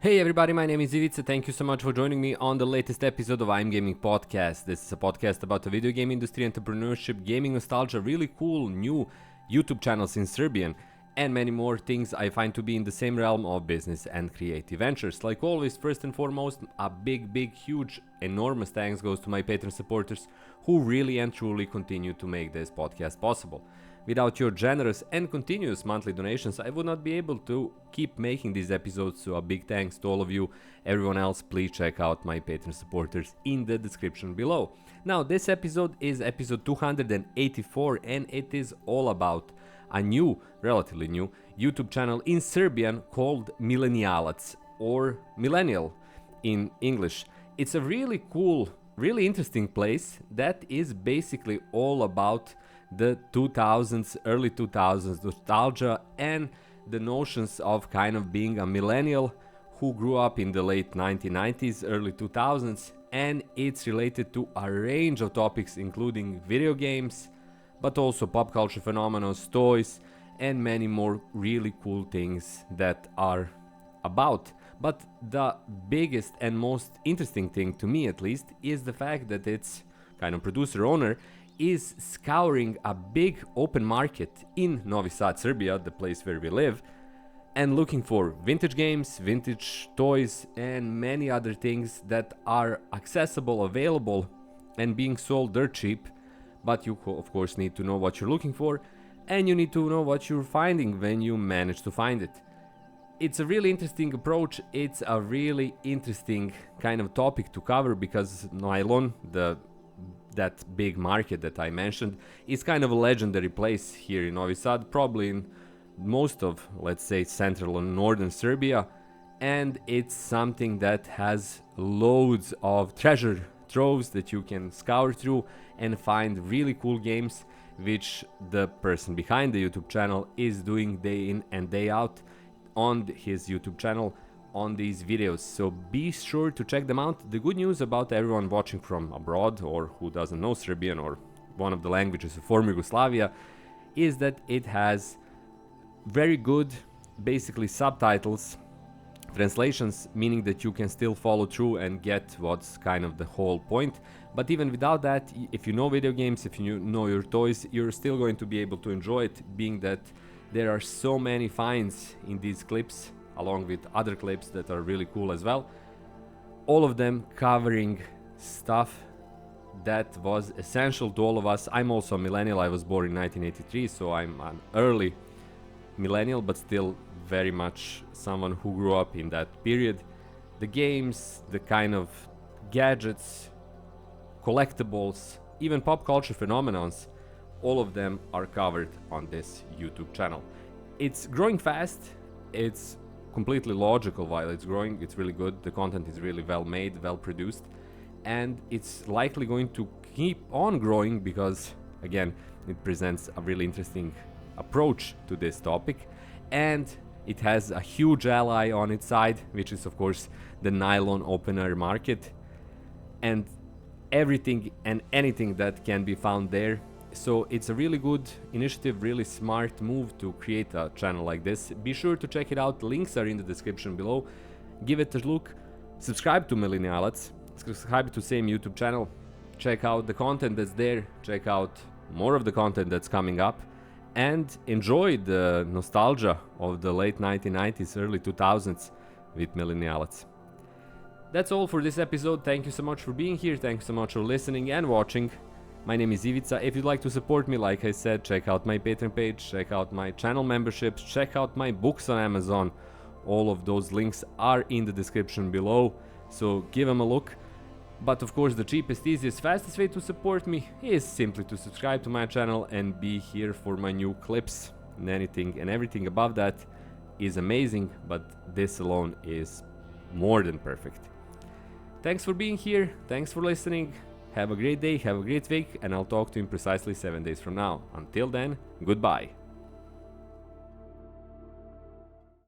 Hey everybody, my name is Ivica. Thank you so much for joining me on the latest episode of I'm Gaming Podcast. This is a podcast about the video game industry, entrepreneurship, gaming nostalgia, really cool new YouTube channels in Serbian, and many more things I find to be in the same realm of business and creative ventures. Like always, first and foremost, a big, huge, enormous thanks goes to my Patreon supporters who really and truly continue to make this podcast possible. Without your generous and continuous monthly donations, I would not be able to keep making these episodes, so a big thanks to all of you. Everyone else, please check out my Patreon supporters in the description below. Now, this episode is episode 284, and it is all about a new, relatively new, YouTube channel in Serbian called Milenijalac, or Millenial in English. It's a really cool, really interesting place that is basically all about the 2000s, early 2000s nostalgia and the notions of kind of being a millennial who grew up in the late 1990s, early 2000s, and it's related to a range of topics including video games, but also pop culture phenomena, toys, and many more really cool things that are about. But the biggest and most interesting thing to me, at least, is the fact that it's kind of producer owner is scouring a big open market in Novi Sad, Serbia, the place where we live, and looking for vintage games, vintage toys, and many other things that are accessible, available, and being sold dirt cheap. But you of course need to know what you're looking for, and you need to know what you're finding when you manage to find it. It's a really interesting approach. It's a really interesting kind of topic to cover because Najlon, that big market that I mentioned, is kind of a legendary place here in Novi Sad, probably in most of, let's say, central and northern Serbia, and it's something that has loads of treasure troves that you can scour through and find really cool games, which the person behind the YouTube channel is doing day in and day out on his YouTube channel on these videos, so be sure to check them out. The good news about everyone watching from abroad or who doesn't know Serbian or one of the languages of former Yugoslavia is that it has very good, basically subtitles, translations, meaning that you can still follow through and get what's kind of the whole point. But even without that, if you know video games, if you know your toys, you're still going to be able to enjoy it, being that there are so many finds in these clips along with other clips that are really cool as well, all of them covering stuff that was essential to all of us. I'm also a millennial. I was born in 1983, so I'm an early millennial, but still very much someone who grew up in that period. The games, the kind of gadgets, collectibles, even pop culture phenomenons, all of them are covered on this YouTube channel. It's growing fast. It's completely logical while it's growing. It's really good. The content is really well made, well produced, and it's likely going to keep on growing because, again, it presents a really interesting approach to this topic, and it has a huge ally on its side, which is of course the Najlon open air market and everything and anything that can be found there. So it's a really good initiative, really smart move to create a channel like this. Be sure to check it out. Links are in the description below. Give it a look. Subscribe to Milenijalac. Subscribe to the same YouTube channel. Check out the content that's there. Check out more of the content that's coming up. And enjoy the nostalgia of the late 1990s, early 2000s with Milenijalac. That's all for this episode. Thank you so much for being here. Thanks so much for listening and watching. My name is Ivica. If you'd like to support me, like I said, check out my Patreon page, check out my channel memberships, check out my books on Amazon. All of those links are in the description below, so give them a look. But of course, the cheapest, easiest, fastest way to support me is simply to subscribe to my channel and be here for my new clips. And anything and everything above that is amazing, but this alone is more than perfect. Thanks for being here. Thanks for listening. Have a great day, have a great week, and I'll talk to you in precisely 7 days from now. Until then, goodbye.